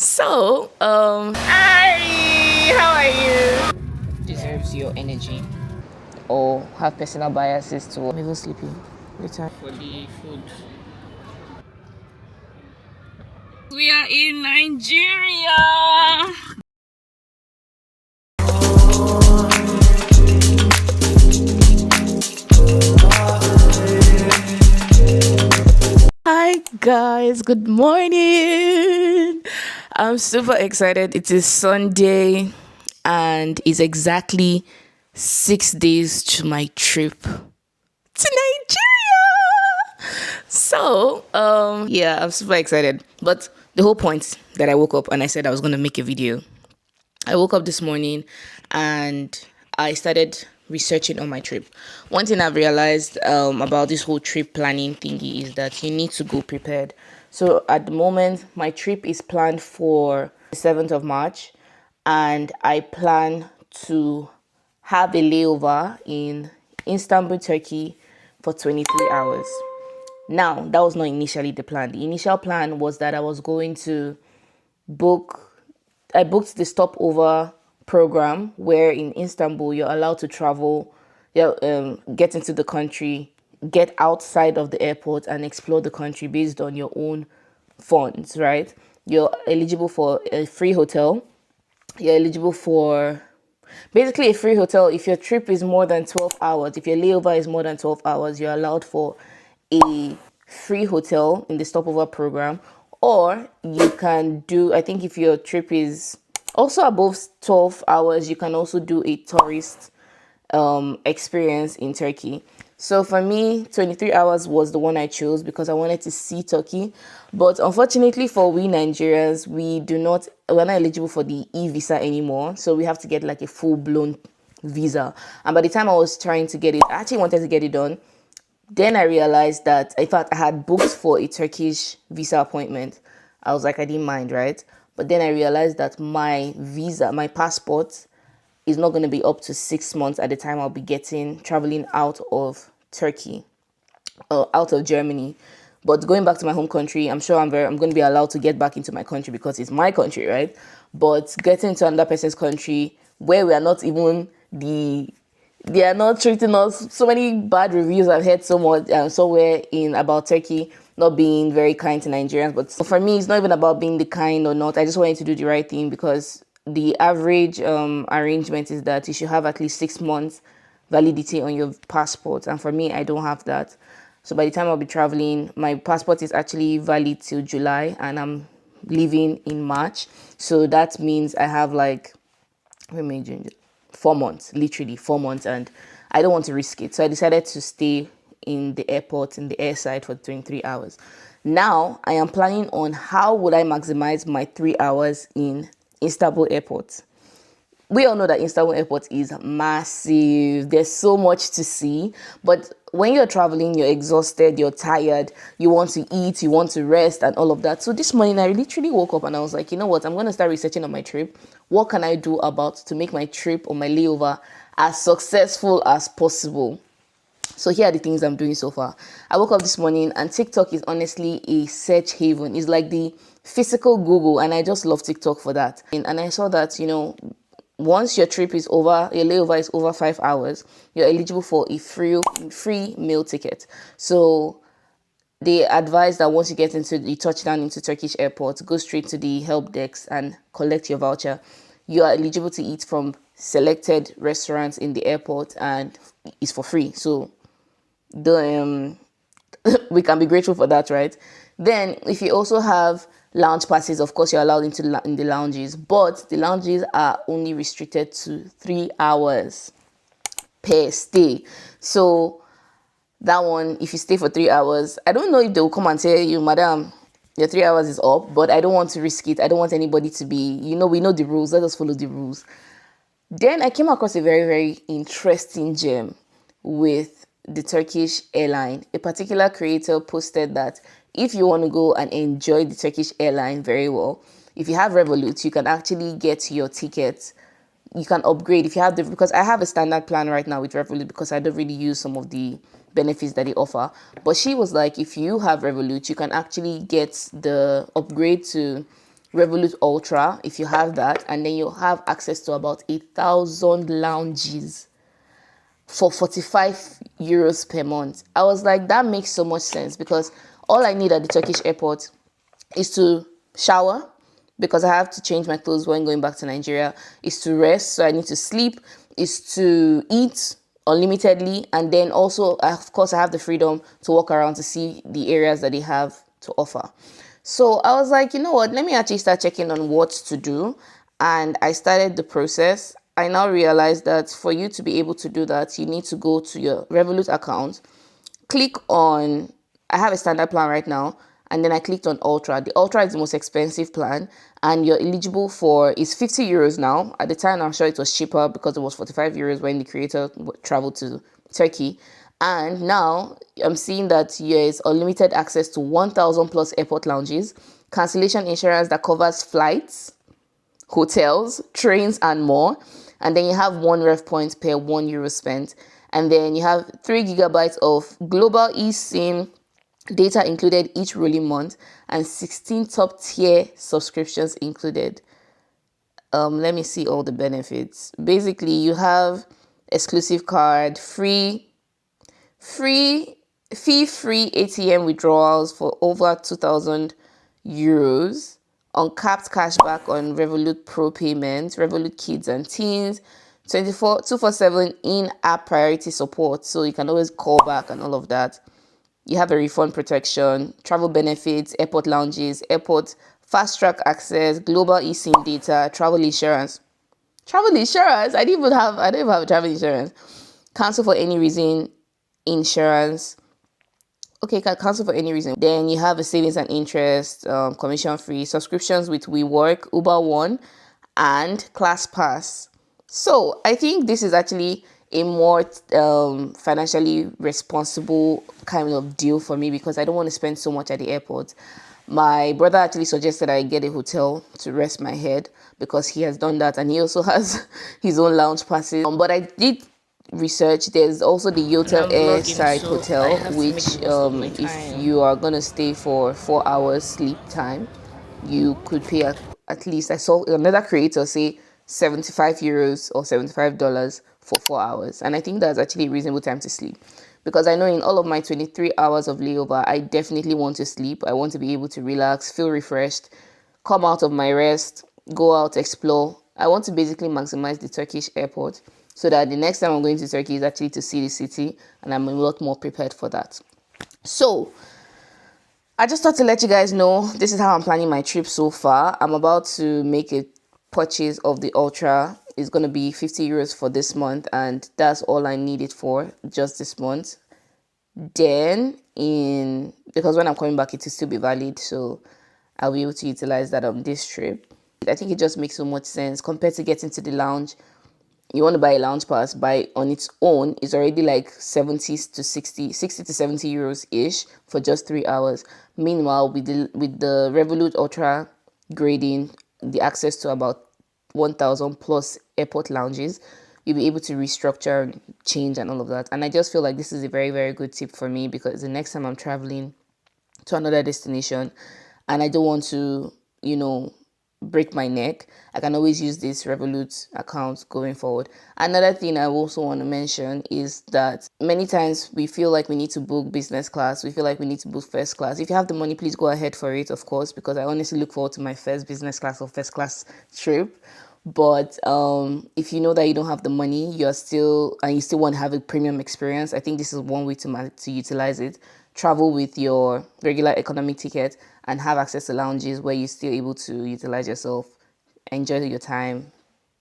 Ari, how are you? Deserves your energy. Or have personal biases to. I'm even sleepy. Later. For the food. We are in Nigeria. Hi guys, good morning. I'm super excited. It is Sunday and it's exactly 6 days to my trip to Nigeria. Yeah, I'm super excited. But the whole point that I woke up and I said I was going to make a video. I woke up this morning and I started researching on my trip. One thing I've realized about this whole trip planning thingy is that you need to go prepared. So at the moment, my trip is planned for the 7th of March, and I plan to have a layover in Istanbul, Turkey for 23 hours. Now, that was not initially the plan. The initial plan was that I was going to I booked the stopover program where in Istanbul you're allowed to travel, get into the country, get outside of the airport and explore the country based on your own funds, right? You're eligible for a free hotel. You're eligible for basically a free hotel. If your trip is more than 12 hours, if your layover is more than 12 hours, you're allowed for a free hotel in the stopover program. Or you can do, I think if your trip is also above 12 hours, you can also do a tourist experience in Turkey. So for me, 23 hours was the one I chose because I wanted to see Turkey. But unfortunately for we Nigerians, we're not eligible for the e-visa anymore. So we have to get like a full-blown visa. And by the time I was trying to get it, I actually wanted to get it done. Then I realized that, in fact, I had booked for a Turkish visa appointment. I was like, I didn't mind, right? But then I realized that my passport is not going to be up to 6 months at the time I'll be traveling out of Turkey or out of Germany. But going back to my home country, I'm sure I'm going to be allowed to get back into my country because it's my country, right? But getting to another person's country where we are not even they are not treating us. So many bad reviews I've heard somewhere in about Turkey not being very kind to Nigerians. But for me, it's not even about being the kind or not. I just wanted to do the right thing because the average arrangement is that you should have at least 6 months validity on your passport. And for me, I don't have that. So by the time I'll be traveling, my passport is actually valid till July and I'm leaving in March. So that means I have like, 4 months, literally 4 months, and I don't want to risk it. So I decided to stay in the airport, in the airside for 23 hours. Now I am planning on how would I maximize my 3 hours in Istanbul Airport. We all know that Istanbul Airport is massive. There's so much to see. But when you're traveling, you're exhausted, you're tired, you want to eat, you want to rest and all of that. So this morning, I literally woke up and I was like, you know what? I'm going to start researching on my trip. What can I do to make my trip or my layover as successful as possible? So here are the things I'm doing so far. I woke up this morning and TikTok is honestly a search haven. It's like the physical Google, and I just love TikTok for that. And I saw that, once your trip is over, your layover is over 5 hours, you're eligible for a free meal ticket. So they advise that once you touch down into Turkish airport, go straight to the help desk and collect your voucher. You are eligible to eat from selected restaurants in the airport and it's for free. So we can be grateful for that, right? Then if you also have lounge passes, of course you're allowed in the lounges, but the lounges are only restricted to 3 hours per stay. So that one, if you stay for 3 hours, I don't know if they will come and tell you, madam, your 3 hours is up, but I don't want to risk it. I don't want anybody to be, we know the rules, let us follow the rules. Then I came across a very, very interesting gem with the Turkish airline. A particular creator posted that if you want to go and enjoy the Turkish airline very well, if you have Revolut, you can actually get your tickets. You can upgrade if you have because I have a standard plan right now with Revolut because I don't really use some of the benefits that they offer. But she was like, if you have Revolut, you can actually get the upgrade to Revolut Ultra, if you have that, and then you'll have access to about 1,000 lounges for 45 euros per month. I was like, that makes so much sense, because all I need at the Turkish airport is to shower, because I have to change my clothes when going back to Nigeria, is to rest, so I need to sleep, is to eat unlimitedly, and then also, of course, I have the freedom to walk around to see the areas that they have to offer. So I was like, you know what, let me actually start checking on what to do. And I started the process. I now realized that for you to be able to do that, you need to go to your Revolut account, click on, I have a standard plan right now, and then I clicked on Ultra. The Ultra is the most expensive plan, and you're eligible for, it's 50 euros now. At the time, I'm sure it was cheaper because it was 45 euros when the creator traveled to Turkey. And now I'm seeing that there's unlimited access to 1,000 plus airport lounges, cancellation insurance that covers flights, hotels, trains, and more. And then you have 1 rev point per €1 spent. And then you have 3 gigabytes of global eSIM data included each rolling month, and 16 top tier subscriptions included. Let me see all the benefits. Basically, you have exclusive card, fee-free ATM withdrawals for over 2,000 euros, uncapped cashback on Revolut Pro payments, Revolut Kids and Teens, 24/7 in-app priority support, so you can always call back and all of that. You have a refund protection, travel benefits, airport lounges, airport fast-track access, global eSIM data, travel insurance. Travel insurance? I don't even have travel insurance. Cancel for any reason, insurance. Okay, can cancel for any reason. Then you have a savings and interest, commission-free, subscriptions with WeWork, Uber One, and ClassPass. So I think this is actually a more financially responsible kind of deal for me, because I don't want to spend so much at the airport. My brother actually suggested I get a hotel to rest my head, because he has done that, and he also has his own lounge passes. But I did research. There's also the Yotel Airside Hotel, which if you are going to stay for 4 hours sleep time, you could pay at least, I saw another creator say 75 euros or $75 for 4 hours. And I think that's actually a reasonable time to sleep, because I know in all of my 23 hours of layover, I definitely want to sleep. I want to be able to relax, feel refreshed, come out of my rest, go out, explore. I want to basically maximize the Turkish airport, so that the next time I'm going to Turkey is actually to see the city, and I'm a lot more prepared for that. So I just thought to let you guys know, this is how I'm planning my trip so far. I'm about to make a purchase of the Ultra. It's going to be 50 euros for this month, and that's all I need it for, just this month. Then because when I'm coming back, it will still be valid, so I'll be able to utilize that on this trip. I think it just makes so much sense compared to getting to the lounge. You want to buy a lounge pass, on its own is already like 60 to 70 euros ish for just 3 hours. Meanwhile, with the Revolut Ultra grading, the access to about 1,000 plus airport lounges, you'll be able to restructure and change and all of that. And I just feel like this is a very, very good tip for me, because the next time I'm traveling to another destination and I don't want to, break my neck, I can always use this Revolut account going forward. Another thing I also want to mention is that many times we feel like we need to book business class, we feel like we need to book first class. If you have the money, please go ahead for it, of course, because I honestly look forward to my first business class or first class trip. But if you know that you don't have the money, you still want to have a premium experience, I think this is one way to utilize it. Travel with your regular economy ticket and have access to lounges where you're still able to utilize yourself, enjoy your time,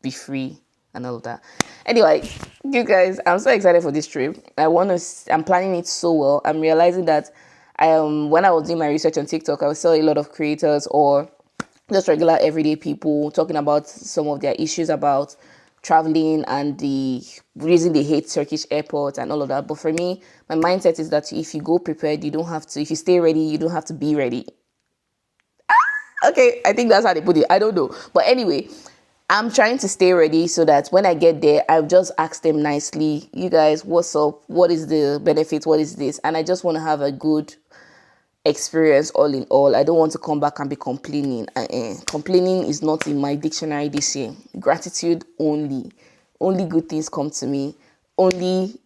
be free, and all of that. Anyway, you guys, I'm so excited for this trip. I'm planning it so well. I'm realizing that when I was doing my research on TikTok, I saw a lot of creators or just regular everyday people talking about some of their issues about traveling and the reason they hate Turkish airports and all of that. But for me, my mindset is that if you go prepared, you don't have to. If you stay ready, you don't have to be ready. Okay, I think that's how they put it. I don't know. But anyway, I'm trying to stay ready so that when I get there, I'll just ask them nicely, you guys, what's up? What is the benefit? What is this? And I just want to have a good experience all in all. I don't want to come back and be complaining. Complaining is not in my dictionary this year. Gratitude only. Only good things come to me. Only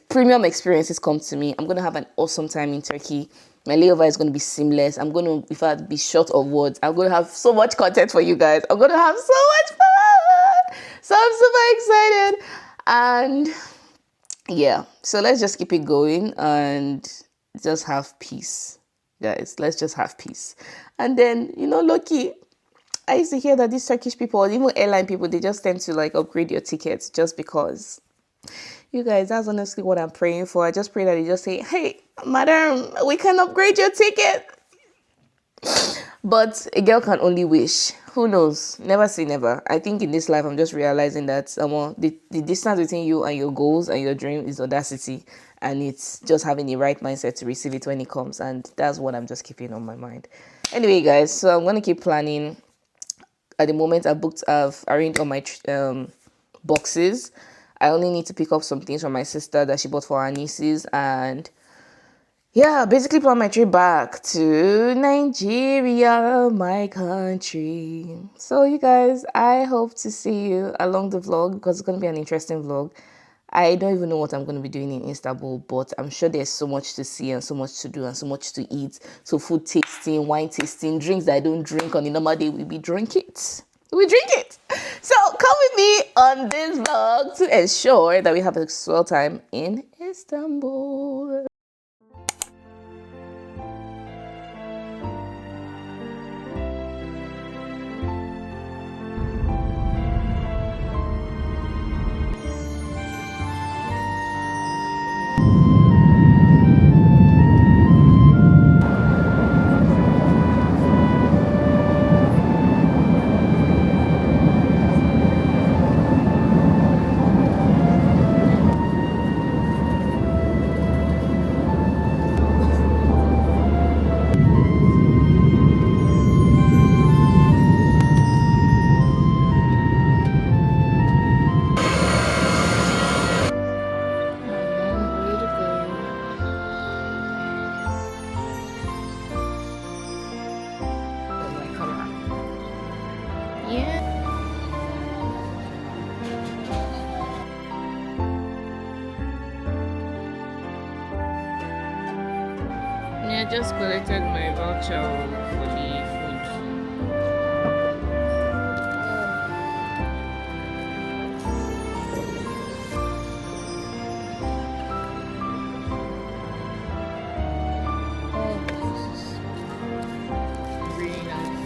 premium experiences come to me. I'm going to have an awesome time in Turkey. My layover is going to be seamless. I'm going to, in fact, be short of words. I'm going to have so much content for you guys. I'm going to have so much fun. So I'm super excited. And yeah, so let's just keep it going and just have peace, guys. Let's just have peace. And then, Loki, I used to hear that these Turkish people, or even airline people, they just tend to like upgrade your tickets just because. You guys, that's honestly what I'm praying for. I just pray that they just say, hey, madam, we can upgrade your ticket. But a girl can only wish. Who knows? Never say never. I think in this life, I'm just realizing that the distance between you and your goals and your dream is audacity. And it's just having the right mindset to receive it when it comes. And that's what I'm just keeping on my mind. Anyway, guys, so I'm going to keep planning. At the moment, I've arranged all my boxes. I only need to pick up some things from my sister that she bought for her nieces. And yeah, basically plan my trip back to Nigeria, my country. So you guys, I hope to see you along the vlog because it's going to be an interesting vlog. I don't even know what I'm going to be doing in Istanbul, but I'm sure there's so much to see and so much to do and so much to eat. So food tasting, wine tasting, drinks that I don't drink on a normal day, we drink it. We drink it. So come with me on this vlog to ensure that we have a swell time in Istanbul. I just collected my voucher for the food. Oh, this is really nice.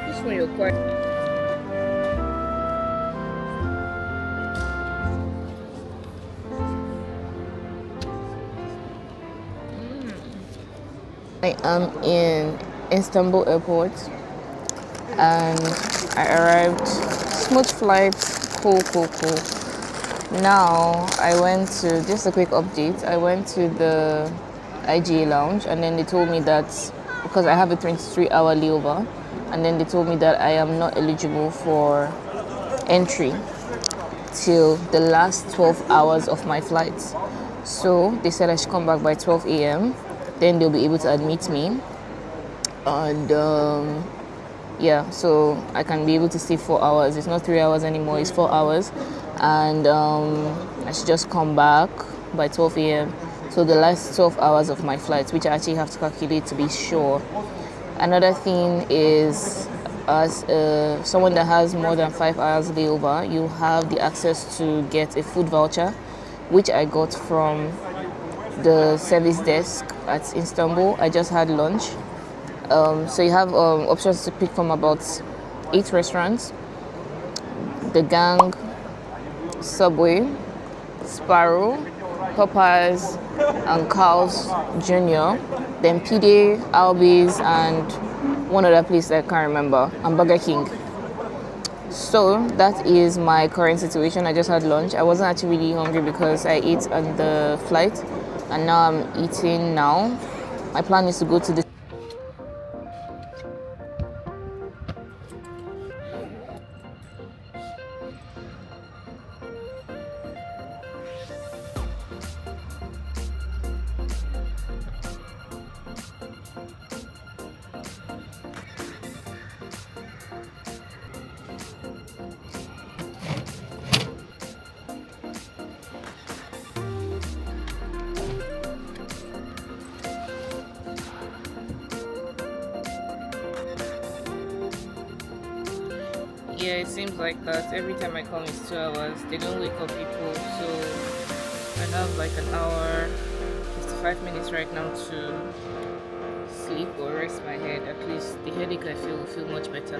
This one you're quite. I am in Istanbul Airport and I arrived. Smooth flight, cool. Now I went to, just a quick update, I went to the IGA lounge and then they told me that because I have a 23-hour layover, and then they told me that I am not eligible for entry till the last 12 hours of my flight. So they said I should come back by 12 a.m. Then they'll be able to admit me. And yeah, so I can be able to stay 4 hours. It's not 3 hours anymore, it's 4 hours. And I should just come back by 12 a.m. So the last 12 hours of my flight, which I actually have to calculate to be sure. Another thing is, as someone that has more than 5 hours layover, you have the access to get a food voucher, which I got from the service desk at Istanbul. I just had lunch. So you have options to pick from about 8 restaurants: The Gang, Subway, Sparrow, Popeyes, and Carl's Jr., then PD, Albi's, and one other place that I can't remember, and Burger King. So that is my current situation. I just had lunch. I wasn't actually really hungry because I ate on the flight, and now I'm eating now. My plan is to go to the Yeah, it seems like that. Every time I come, it's 2 hours. They don't wake up people, so I have like an hour, 55 minutes right now to sleep or rest my head. At least the headache I feel will feel much better.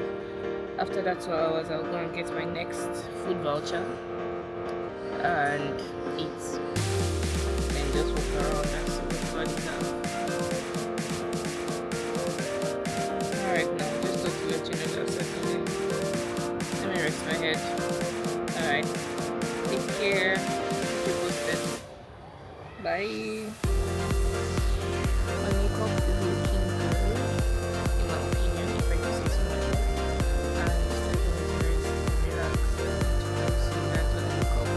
After that 2 hours, I'll go and get my next food voucher and eat, and just walk around and see what body have. Alright, now just talk to let you know that I've settled in. Let me rest my head. Alright, take care. Keep you posted. Bye. My makeup is looking good, in my opinion, if I can say so myself. And still going to rest and relax. I'll see you guys when I wake up.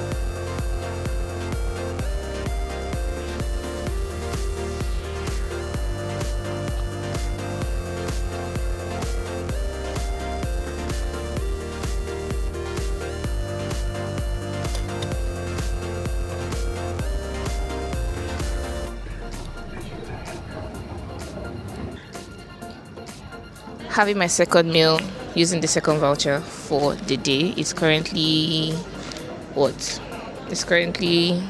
Having my second meal using the second voucher for the day. It's currently what? It's currently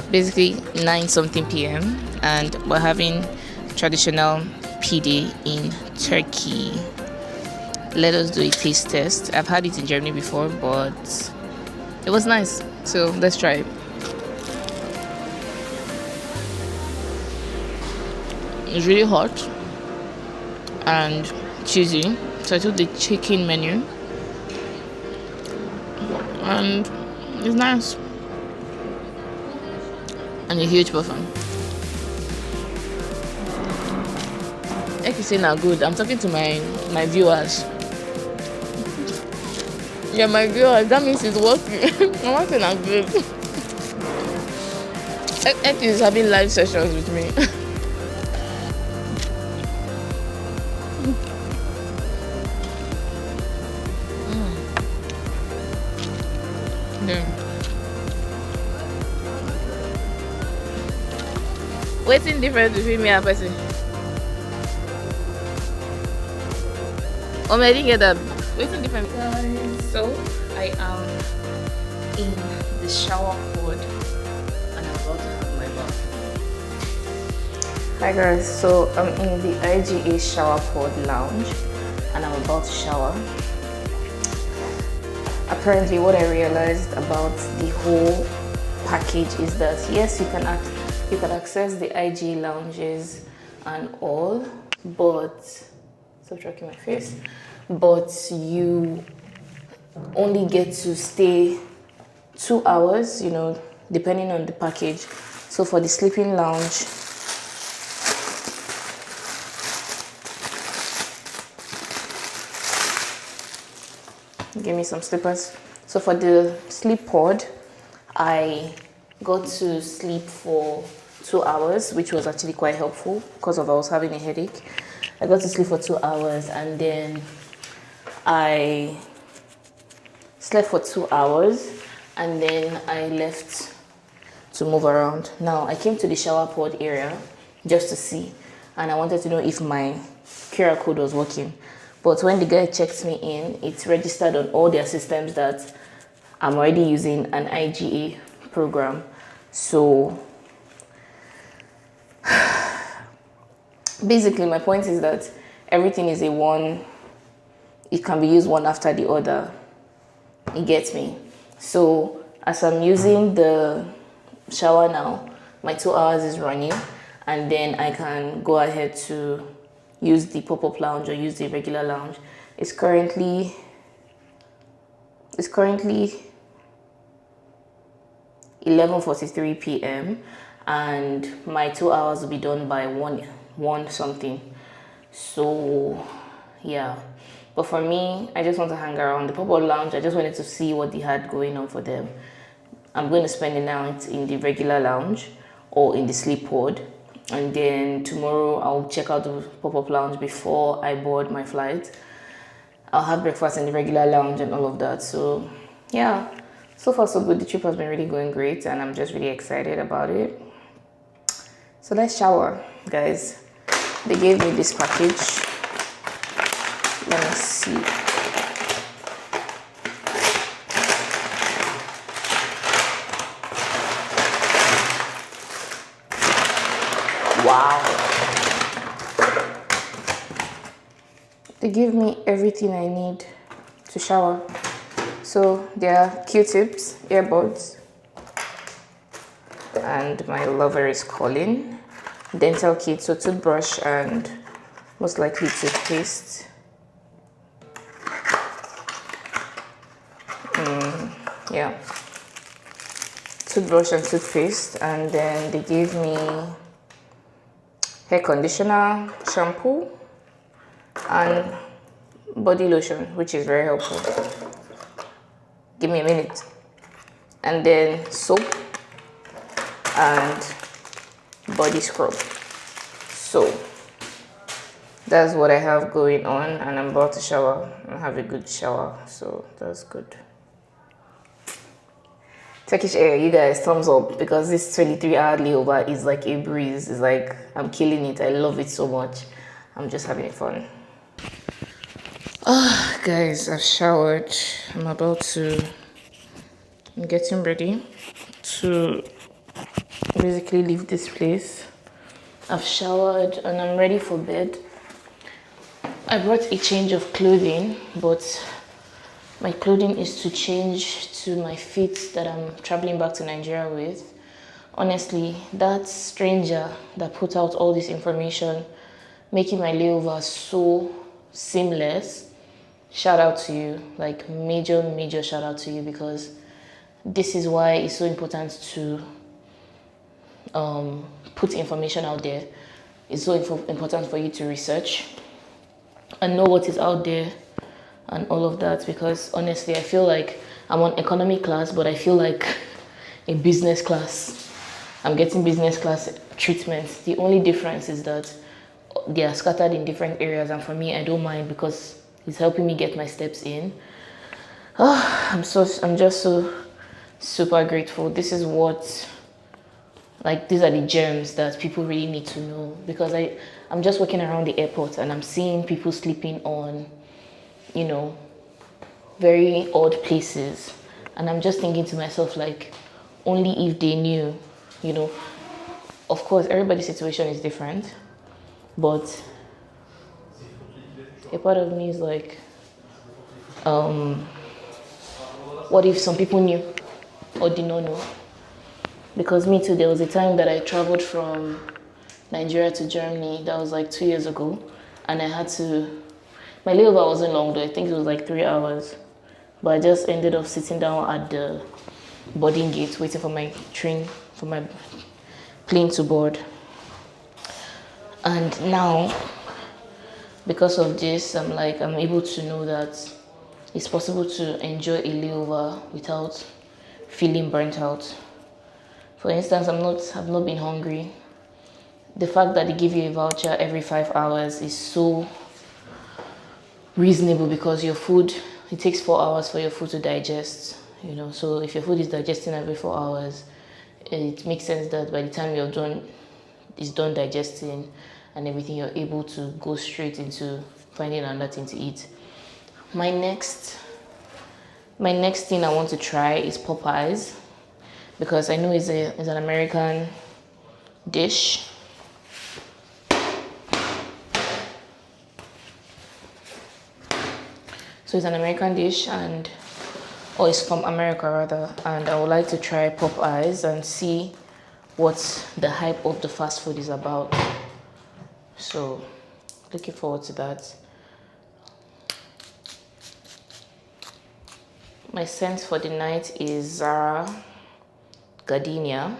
basically 9 something p.m. and we're having traditional PD in Turkey. Let us do a taste test. I've had it in Germany before, but it was nice. So let's try it. It's really hot and cheesy. So I took the chicken menu and it's nice. And a huge buffet. Like you say now good. I'm talking to my viewers. Yeah, my viewers, that means it's working. I'm not saying I'm good. Ek is having live sessions with me. Yeah. What's the difference between me and person? Oh, I didn't get that. What's the difference? Guys, so I am in the shower pod and I'm about to have my bath. Hi guys, so I'm in the IGA shower pod lounge and I'm about to shower. Apparently what I realized about the whole package is that yes, you can access the IGA lounges and all, but stop tracking my face, but you only get to stay 2 hours, you know, depending on the package. So for the sleeping lounge, give me some slippers. So for the sleep pod, I got to sleep for 2 hours, which was actually quite helpful because I was having a headache. I got to sleep for 2 hours and then I slept for 2 hours and then I left to move around. Now I came to the shower pod area just to see, and I wanted to know if my QR code was working. But when the guy checked me in, it's registered on all their systems that I'm already using an IGA program. So basically my point is that everything is it can be used one after the other. You get me? So as I'm using the shower now, my 2 hours is running and then I can go ahead to use the pop-up lounge or use the regular lounge. It's currently 11:43 p.m. and my 2 hours will be done by 1 something. So yeah, but for me, I just want to hang around the pop-up lounge. I just wanted to see what they had going on for them. I'm going to spend the night in the regular lounge or in the sleep pod, and then tomorrow I'll check out the pop-up lounge before I board my flight. I'll have breakfast in the regular lounge and all of that. So yeah, so far so good. The trip has been really going great and I'm just really excited about it. So let's shower, guys. They gave me this package. Let me see. Wow. They give me everything I need to shower. So there are Q-tips, earbuds, and my lover is calling. Dental kit, so toothbrush and most likely toothpaste. Yeah, toothbrush and toothpaste, and then they gave me hair conditioner, shampoo, and body lotion, which is very helpful. Give me a minute. And then soap and body scrub. So that's what I have going on, and I'm about to shower and have a good shower, so that's good. Turkish Air, you guys, thumbs up, because this 23-hour layover is like a breeze. It's like I'm killing it. I love it so much. I'm just having fun. Guys, I've showered. I'm getting ready to basically leave this place. I've showered and I'm ready for bed. I brought a change of clothing, but my clothing is to change to my fit that I'm traveling back to Nigeria with. Honestly, that stranger that put out all this information, making my layover so seamless, shout out to you. Like, major shout out to you, because this is why it's so important to put information out there. It's so important for you to research and know what is out there and all of that, because honestly I feel like I'm on economy class, but I feel like a business class. I'm getting business class treatment. The only difference is that they are scattered in different areas, and for me I don't mind because it's helping me get my steps in. I'm just so super grateful. This is what, like, these are the gems that people really need to know, because I'm just walking around the airport and I'm seeing people sleeping on, you know, very odd places, and I'm just thinking to myself, like, only if they knew, you know. Of course everybody's situation is different, but a part of me is like, what if some people knew or did not know? Because me too, there was a time that I traveled from Nigeria to Germany. That was like 2 years ago, and I had to, my layover wasn't long though. I think it was like 3 hours, but I just ended up sitting down at the boarding gate waiting for my plane to board. And now, because of this, I'm able to know that it's possible to enjoy a layover without feeling burnt out. For instance, I've not been hungry. The fact that they give you a voucher every 5 hours is so reasonable, because your food, it takes 4 hours for your food to digest, you know. So if your food is digesting every 4 hours, it makes sense that by the time it's done digesting and everything, you're able to go straight into finding another thing to eat. My next thing I want to try is Popeyes, because I know it's an American dish. So it's an American dish, or it's from America rather, and I would like to try Popeyes and see what the hype of the fast food is about. So looking forward to that. My scent for the night is Zara Gardenia.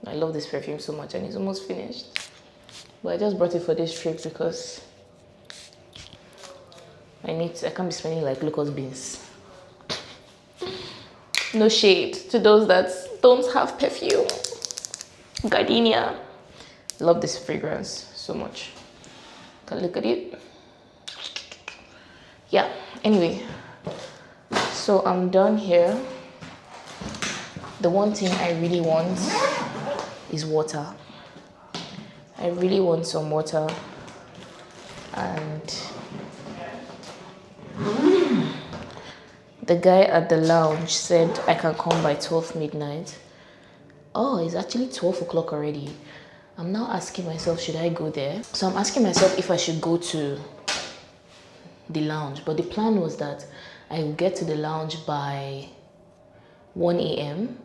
I love this perfume so much, and it's almost finished, but I just brought it for this trip because I can't be smelling like locust beans. No shade to those that don't have perfume. Gardenia. Love this fragrance so much. Can look at it. Yeah, anyway. So I'm done here. The one thing I really want is water. I really want some water. And the guy at the lounge said I can come by 12 midnight. Oh, it's actually 12 o'clock already. I'm now asking myself, should I go there? So I'm asking myself if I should go to the lounge. But the plan was that I will get to the lounge by 1 a.m.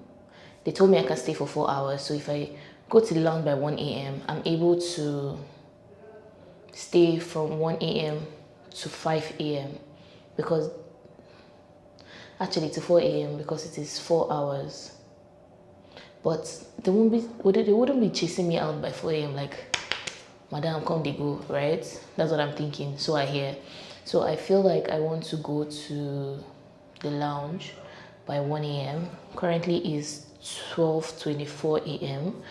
They told me I can stay for 4 hours. So if I go to the lounge by 1 a.m., I'm able to stay from 1 a.m. to 5 a.m. because actually to 4 a.m. because it is 4 hours. But they wouldn't be chasing me out by 4 a.m. like, Madam, come they go, right? That's what I'm thinking. So I hear. So I feel like I want to go to the lounge by 1 a.m. Currently is 12:24 a.m.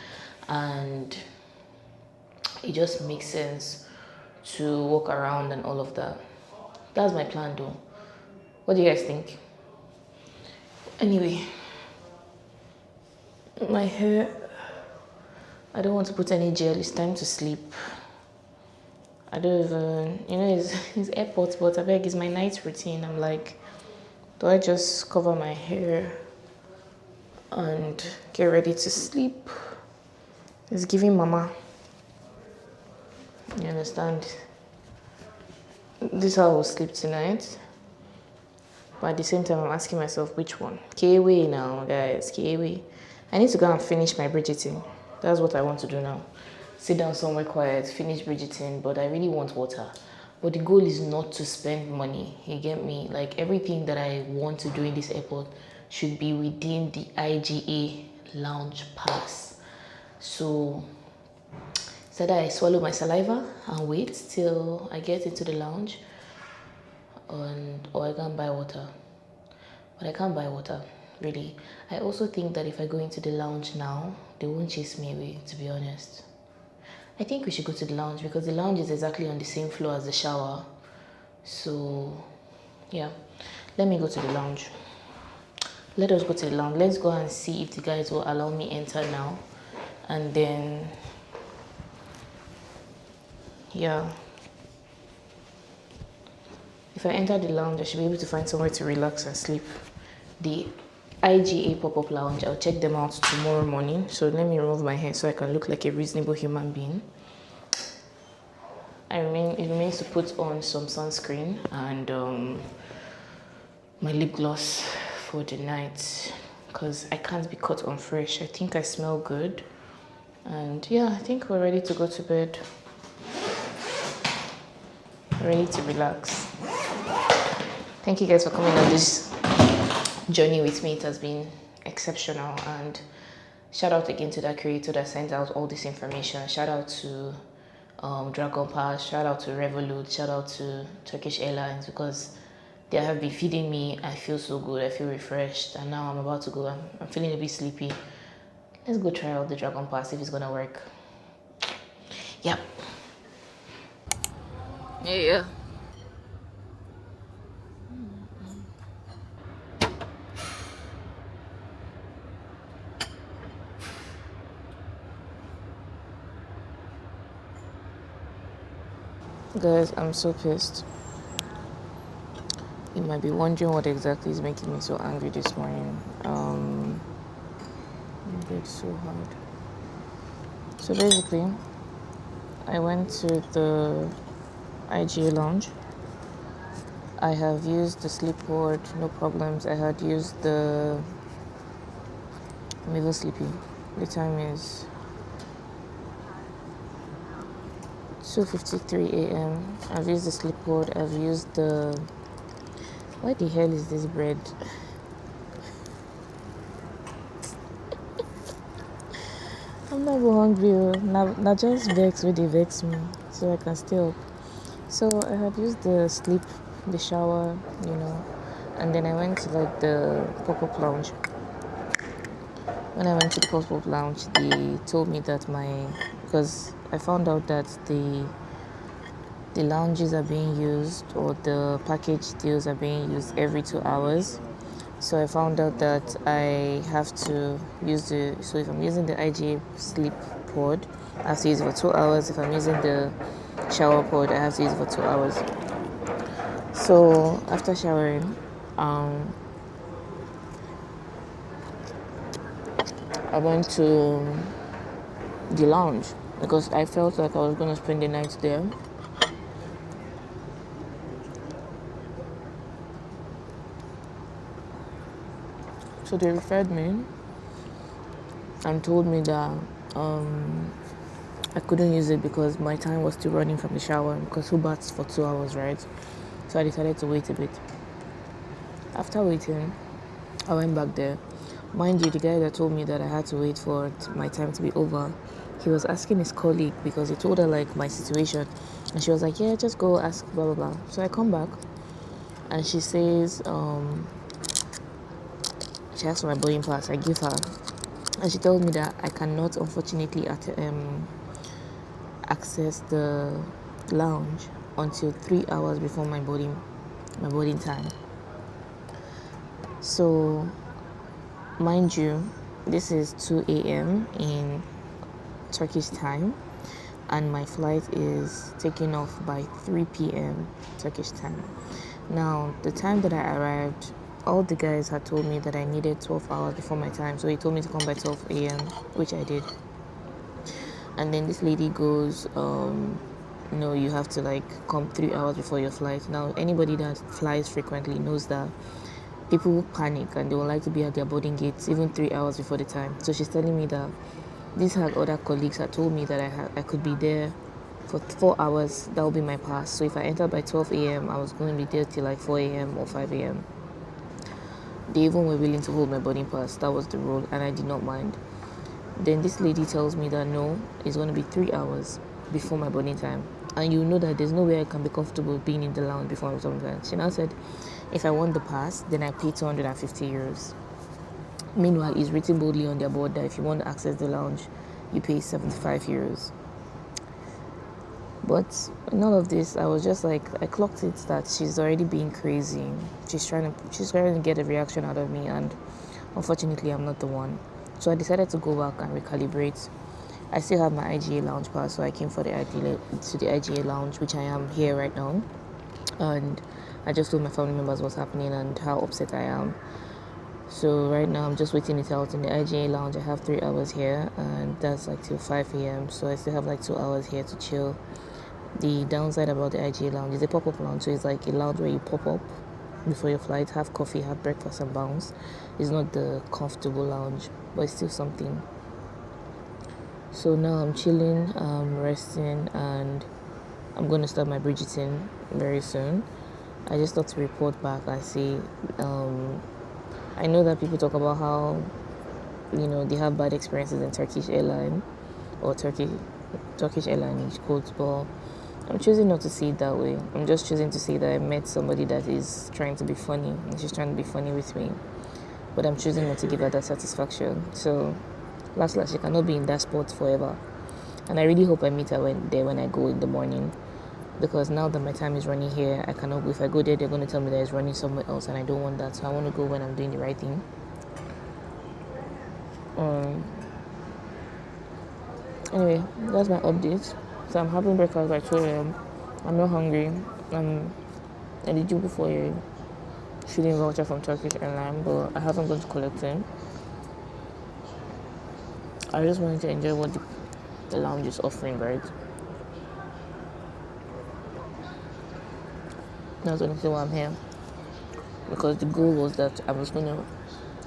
and it just makes sense to walk around and all of that. That's my plan though. What do you guys think? Anyway, my hair, I don't want to put any gel. It's time to sleep. I don't even, it's airport, but I beg, it's my night routine. I'm like, do I just cover my hair and get ready to sleep? It's giving mama. You understand? This is how I will sleep tonight. But at the same time, I'm asking myself, which one? Kiwi now, guys, Kiwi. I need to go and finish my Bridgerton. That's what I want to do now. Sit down somewhere quiet, finish Bridgerton, but I really want water. But the goal is not to spend money, you get me? Like everything that I want to do in this airport should be within the IGA lounge pass. So that I swallow my saliva and wait till I get into the lounge or I can't buy water. But I can't buy water, really. I also think that if I go into the lounge now, they won't chase me away, to be honest. I think we should go to the lounge because the lounge is exactly on the same floor as the shower. So, yeah. Let me go to the lounge. Let us go to the lounge. Let's go and see if the guys will allow me enter now. And then, yeah. If I enter the lounge, I should be able to find somewhere to relax and sleep. The IGA pop-up lounge, I'll check them out tomorrow morning. So let me remove my hair so I can look like a reasonable human being. It remains to put on some sunscreen and my lip gloss for the night because I can't be caught on fresh. I think I smell good. And yeah, I think we're ready to go to bed. Ready to relax. Thank you guys for coming on this journey with me. It has been exceptional, and shout out again to that creator that sent out all this information. Shout out to Dragon Pass, shout out to Revolut, shout out to Turkish Airlines because they have been feeding me. I feel so good, I feel refreshed, and now I'm about to go. I'm feeling a bit sleepy. Let's go try out the Dragon Pass if it's gonna work. Yep. Yeah. Guys, I'm so pissed. You might be wondering what exactly is making me so angry this morning. It's so hard. So basically, I went to the IGA lounge. I have used the sleep board, no problems. I had used I'm even sleepy. The time is 2:53 a.m. I've used the sleep board. I've used the... Why the hell is this bread? I'm not hungry. Now just vex where they vex me so I can stay up. So I had used the shower, and then I went to like the pop-up lounge. When I went to the pop-up lounge, they told me that because I found out that the lounges are being used, or the package deals are being used every 2 hours. So I found out that I have to use so if I'm using the IGA sleep pod, I have to use it for 2 hours. If I'm using the shower pod, I have to use it for 2 hours. So after showering, I went to the lounge because I felt like I was going to spend the night there. So they referred me and told me that I couldn't use it because my time was still running from the shower because who baths for 2 hours, right? So I decided to wait a bit. After waiting, I went back there. Mind you, the guy that told me that I had to wait for my time to be over, he was asking his colleague because he told her like my situation, and she was like, yeah, just go ask blah blah blah. So I come back and she says she asked for my boarding pass. I give her, and she told me that I cannot unfortunately access the lounge until 3 hours before my boarding time. So mind you, this is 2 a.m. in Turkish time, and my flight is taking off by 3 p.m. Turkish time. Now, the time that I arrived, all the guys had told me that I needed 12 hours before my time, so he told me to come by 12 a.m., which I did. And then this lady goes, no, you have to like come 3 hours before your flight. Now, anybody that flies frequently knows that people will panic and they would like to be at their boarding gates even 3 hours before the time. So she's telling me that these had other colleagues had told me that I could be there for 4 hours. That would be my pass. So if I entered by 12 a.m., I was going to be there till like 4 a.m. or 5 a.m. They even were willing to hold my boarding pass. That was the rule, and I did not mind. Then this lady tells me that no, it's going to be 3 hours before my boarding time. And you know that there's no way I can be comfortable being in the lounge before my boarding time. She now said, if I want the pass, then I pay 250 euros. Meanwhile, it's written boldly on their board that if you want to access the lounge, you pay 75 euros. But in all of this, I was just like, I clocked it that she's already being crazy. She's trying to get a reaction out of me, and unfortunately, I'm not the one. So I decided to go back and recalibrate. I still have my IGA lounge pass, so I came for the IGA lounge, which I am here right now. And I just told my family members what's happening and how upset I am. So right now I'm just waiting it out in the IGA lounge. I have 3 hours here, and that's like till 5 a.m. So I still have like 2 hours here to chill. The downside about the IGA lounge is a pop-up lounge, so it's like a lounge where you pop up before your flight, have coffee, have breakfast, and bounce. It's not the comfortable lounge, but it's still something. So now I'm chilling, resting, and I'm going to start my Bridgerton very soon. I just thought to report back and say, I know that people talk about how, they have bad experiences in Turkish airline or Turkish airline in quotes, but I'm choosing not to see it that way. I'm just choosing to say that I met somebody that is trying to be funny, and she's trying to be funny with me, but I'm choosing not to give her that satisfaction. So last, she cannot be in that spot forever, and I really hope I meet her when I go in the morning, because now that my time is running here, I cannot go. If I go there, they're going to tell me that it's running somewhere else, and I don't want that. So I want to go when I'm doing the right thing. Anyway, that's my update. So I'm having breakfast by 2 a.m. I'm not hungry. I did you before a feeding voucher from Turkish Airline, but I haven't gone to collect it. I just wanted to enjoy what the lounge is offering, right? That's honestly why I'm here. Because the goal was that I was going to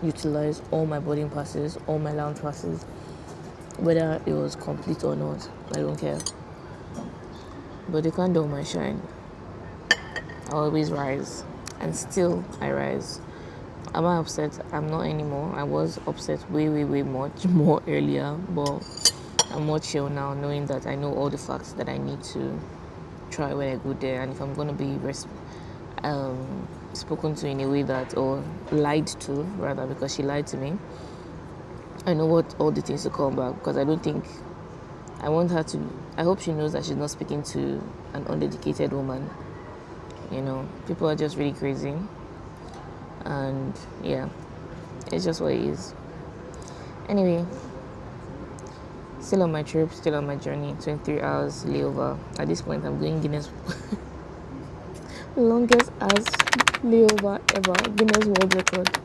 utilize all my boarding passes, all my lounge passes, whether it was complete or not. I don't care. But you can't do my shine. I always rise, and still I rise. Am I upset? I'm not anymore. I was upset way much more earlier, but I'm more chill now, knowing that I know all the facts that I need to try when I go there, and if I'm going to be spoken to in a way that, or lied to rather, because she lied to me, I know what all the things to come back, because I don't think I want her to. I hope she knows that she's not speaking to an undedicated woman. People are just really crazy, and yeah, it's just what it is. Anyway, still on my trip, still on my journey. 23 hours layover. At this point, I'm going Guinness. Longest ass layover ever, Guinness World Record.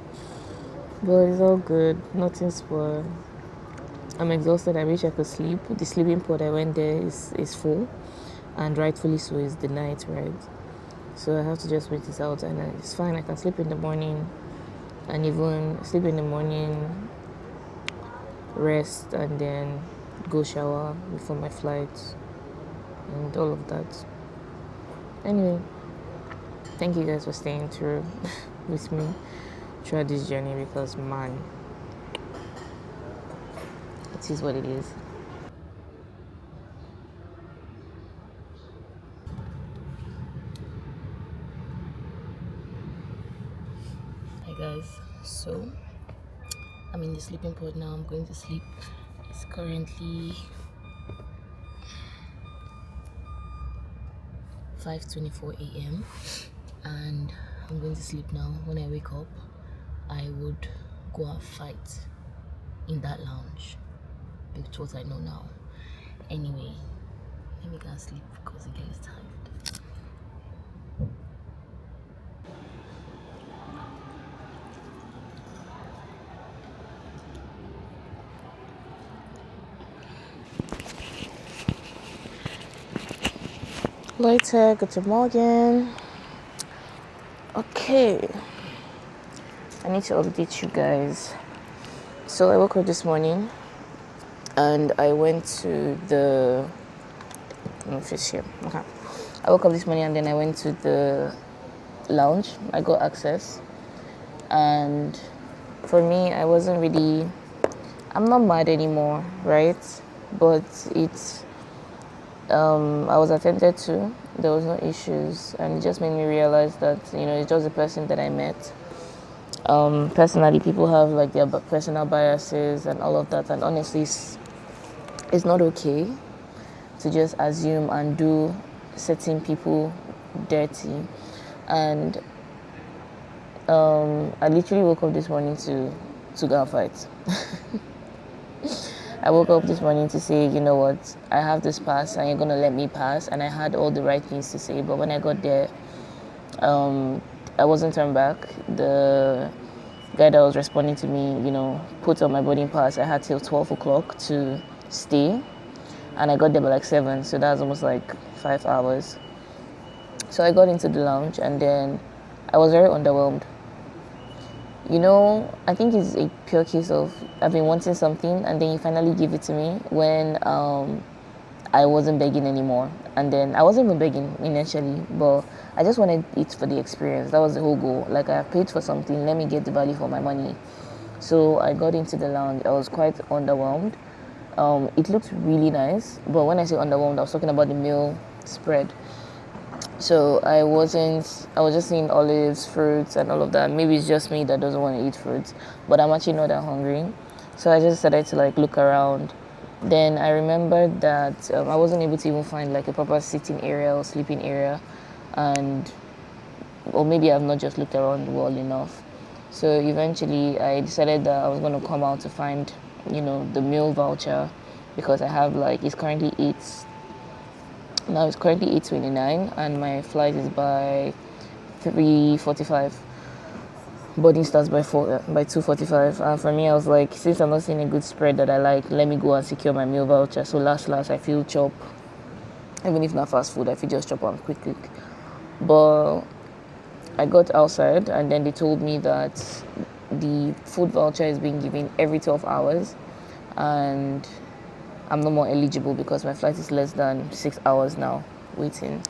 But it's all good, nothing spoiled. I'm exhausted. I wish I could sleep. The sleeping pod I went there is full, and rightfully so is the night, right? So I have to just wait this out, and it's fine. I can sleep in the morning, and even sleep in the morning, rest, and then go shower before my flight, and all of that. Anyway, thank you guys for staying through with me throughout this journey, because man, it is what it is. Hi guys, so I'm in the sleeping pod now. I'm going to sleep. It's currently 5:24 a.m. and I'm going to sleep now. When I wake up, I would go and fight in that lounge. It's what I know now. Anyway, let me go and sleep because the girl is tired. Leute, guten Morgen. Okay, I need to update you guys. So I woke up this morning and I went to the office here. Okay. I woke up this morning and then I went to the lounge. I got access, and for me, I'm not mad anymore, right? But it's I was attended to. There was no issues, and it just made me realize that it's just the person that I met. Personally, people have like their personal biases and all of that, and honestly, it's not okay to just assume and do certain people dirty. And I literally woke up this morning to go and fight. I woke up this morning to say, you know what, I have this pass and you're going to let me pass. And I had all the right things to say. But when I got there, I wasn't turned back. The guy that was responding to me, put on my boarding pass. I had till 12 o'clock to stay. And I got there by like 7. So that was almost like 5 hours. So I got into the lounge and then I was very underwhelmed. I think it's a pure case of I've been wanting something and then you finally give it to me when I wasn't begging anymore. And then I wasn't even begging initially, but I just wanted it for the experience. That was the whole goal. Like, I paid for something, let me get the value for my money. So I got into the lounge. I was quite underwhelmed. It looked really nice, but when I say underwhelmed, I was talking about the meal spread. So I was just seeing olives, fruits, and all of that. Maybe it's just me that doesn't want to eat fruits, but I'm actually not that hungry. So I just decided to look around. Then I remembered that I wasn't able to even find like a proper sitting area or sleeping area, or maybe I've not just looked around well enough. So eventually I decided that I was going to come out to find, the meal voucher, because I have it's currently 8:29 and my flight is by 3:45. Boarding starts by 2:45. And for me, I was like, since I'm not seeing a good spread that I like, let me go and secure my meal voucher. So last I feel chop, even if not fast food, I feel just chop on quick. But I got outside and then they told me that the food voucher is being given every 12 hours and I'm no more eligible because my flight is less than 6 hours now waiting.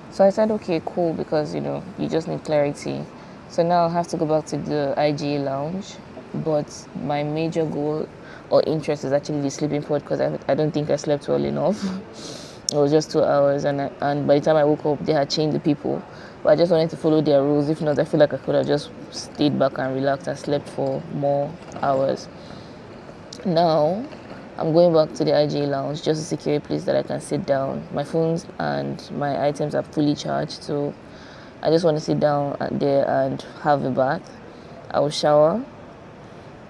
So I said, okay, cool, because you just need clarity. So now I'll have to go back to the IGA lounge, but my major goal or interest is actually the sleeping pod, because I don't think I slept well enough. It was just 2 hours, and by the time I woke up, they had changed the people. But I just wanted to follow their rules. If not, I feel like I could have just stayed back and relaxed and slept for more hours. Now I'm going back to the IGA lounge just to secure a place that I can sit down. My phones and my items are fully charged, so I just want to sit down there and have a bath. I will shower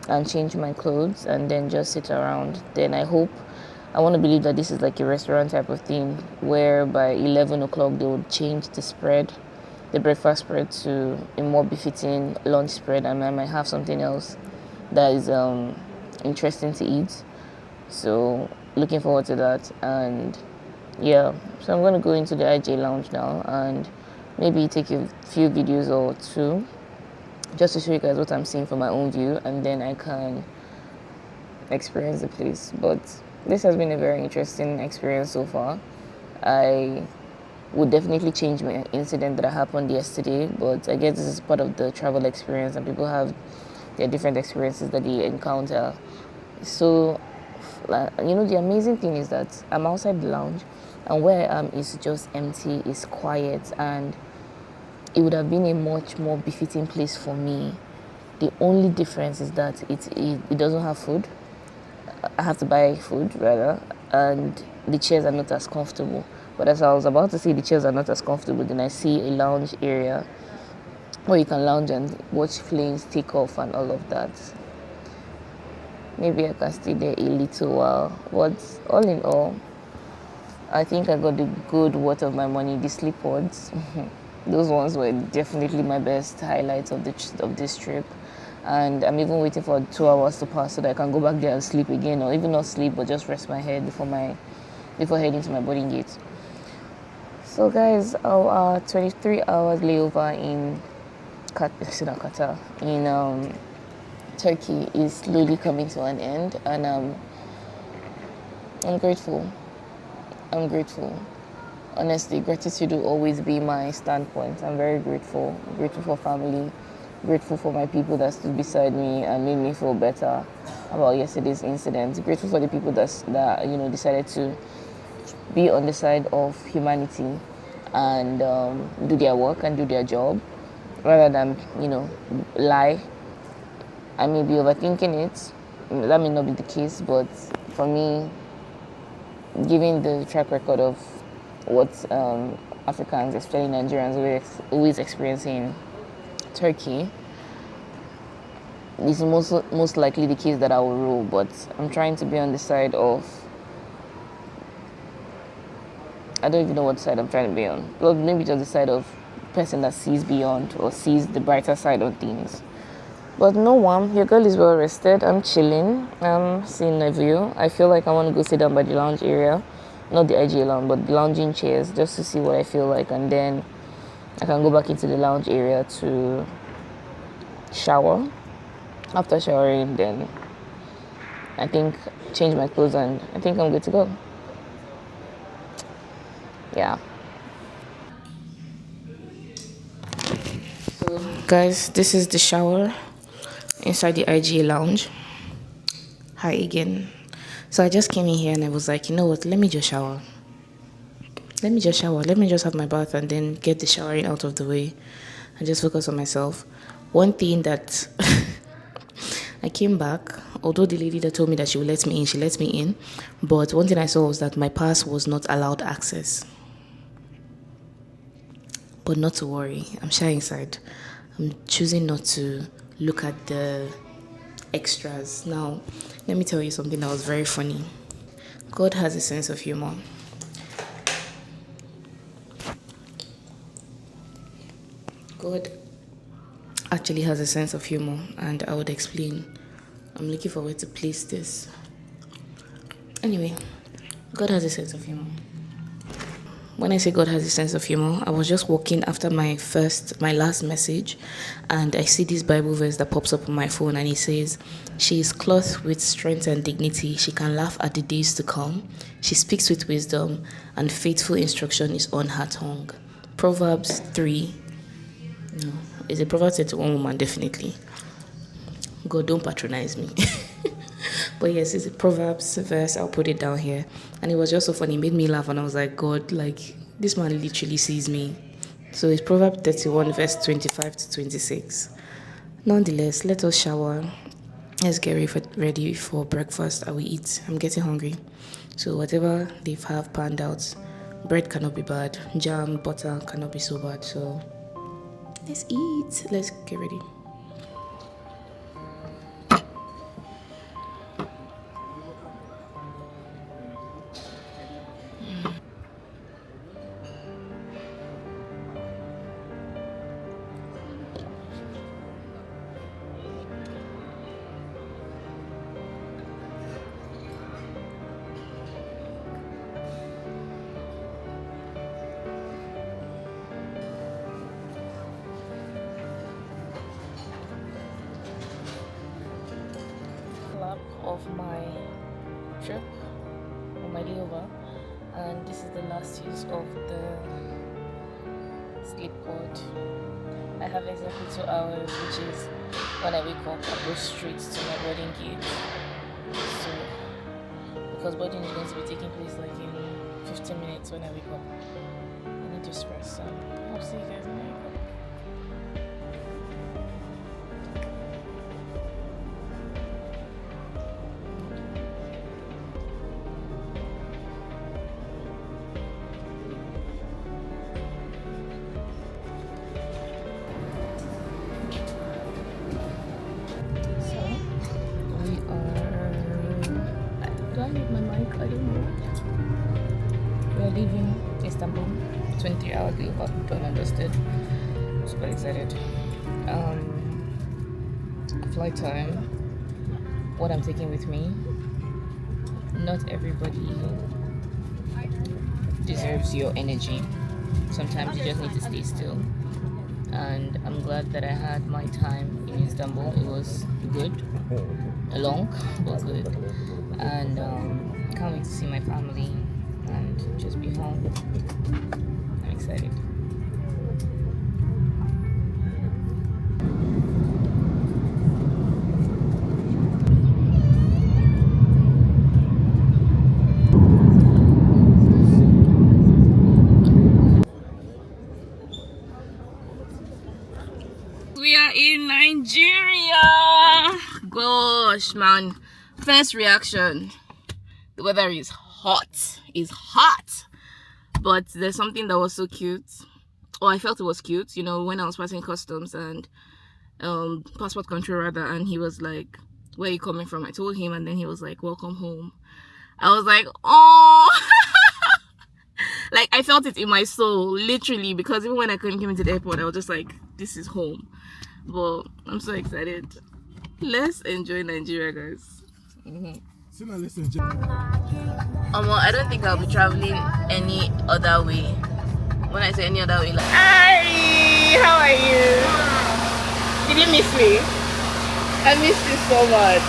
and change my clothes and then just sit around. Then I want to believe that this is like a restaurant type of thing, where by 11 o'clock they would change the breakfast spread to a more befitting lunch spread, and I might have something else that is interesting to eat. So looking forward to that. And yeah, so I'm going to go into the IJ lounge now and maybe take a few videos or two just to show you guys what I'm seeing from my own view, and then I can experience the place. But this has been a very interesting experience so far. I would definitely change my incident that happened yesterday, but I guess this is part of the travel experience, and people have their different experiences that they encounter. So, the amazing thing is that I'm outside the lounge, and where I am is just empty, it's quiet, and it would have been a much more befitting place for me. The only difference is that it doesn't have food. I have to buy food rather, and the chairs are not as comfortable. But as I was about to say the chairs are not as comfortable, then I see a lounge area where you can lounge and watch planes take off and all of that. Maybe I can stay there a little while, but all in all, I think I got the good worth of my money. The sleep pods, those ones were definitely my best highlights of this trip. And I'm even waiting for 2 hours to pass so that I can go back there and sleep again, or even not sleep but just rest my head before heading to my boarding gate. So guys, our 23 hours layover in Qatar, in Turkey, is slowly coming to an end, and I'm grateful. Honestly, gratitude will always be my standpoint. I'm very grateful. I'm grateful for family. Grateful for my people that stood beside me and made me feel better about yesterday's incident. Grateful for the people that decided to be on the side of humanity and do their work and do their job rather than lie. I may be overthinking it. That may not be the case, but for me, given the track record of what Africans, especially Nigerians, always experiencing in Turkey, this is most likely the case that I will rule. But I'm trying to be on the side of, I don't even know what side I'm trying to be on. Well, maybe just the side of person that sees beyond or sees the brighter side of things. But no one, your girl is well rested. I'm chilling. I'm seeing a view. I feel like I want to go sit down by the lounge area. Not the IGA lounge, but the lounging chairs, just to see what I feel like. And then I can go back into the lounge area to shower. After showering, then I think change my clothes and I think I'm good to go. Yeah. So guys, this is the shower inside the IGA lounge. Hi again. So I just came in here and I was like, you know what, let me just shower. Let me just have my bath and then get the showering out of the way and just focus on myself. One thing that I came back, although the lady that told me that she would let me in, she let me in. But one thing I saw was that my pass was not allowed access. But not to worry, I'm shy inside. I'm choosing not to look at the extras. Now, let me tell you something that was very funny. God has a sense of humor. God actually has a sense of humor, and I would explain. I'm looking for where to place this. Anyway, God has a sense of humor. When I say God has a sense of humor, I was just walking after my last message, and I see this Bible verse that pops up on my phone, and it says, "She is clothed with strength and dignity. She can laugh at the days to come. She speaks with wisdom, and faithful instruction is on her tongue." Proverbs 3. No, it's a Proverbs 31 woman, definitely. God, don't patronize me. But yes, it's a Proverbs verse. I'll put it down here. And it was just so funny. It made me laugh. And I was like, God, like, this man literally sees me. So it's Proverbs 31, verse 25 to 26. Nonetheless, let us shower. Let's get ready for breakfast. I will eat. I'm getting hungry. So whatever they have panned out, bread cannot be bad. Jam, butter cannot be so bad. So let's eat. Let's get ready. trip on my layover, and this is the last use of the sleep pod. I have exactly 2 hours, which is when I wake up, I go straight to my boarding gate. So, because boarding is going to be taking place like in 15 minutes when I wake up, I need to rest. So, I'll see you guys when I wake up. I don't know. We're leaving Istanbul. 23 hours layover. Don't understand. Super excited. Flight time. What I'm taking with me. Not everybody deserves your energy. Sometimes you just need to stay still. And I'm glad that I had my time in Istanbul. It was good. Long, but good. And can't wait to see my family and just be home. I'm excited. We are in Nigeria. Gosh, man. First reaction. The weather is hot. It's hot. But there's something that was so cute. Oh, I felt it was cute. You know, when I was passing customs and passport control rather, and he was like, "Where are you coming from?" I told him, and then he was like, "Welcome home." I was like, "Oh." Like, I felt it in my soul, literally, because even when I couldn't come into the airport, I was just like, this is home. But I'm so excited. Let's enjoy Nigeria, guys. I don't think I'll be traveling any other way. When I say any other way, like, hi, how are you? Did you miss me? I missed you so much.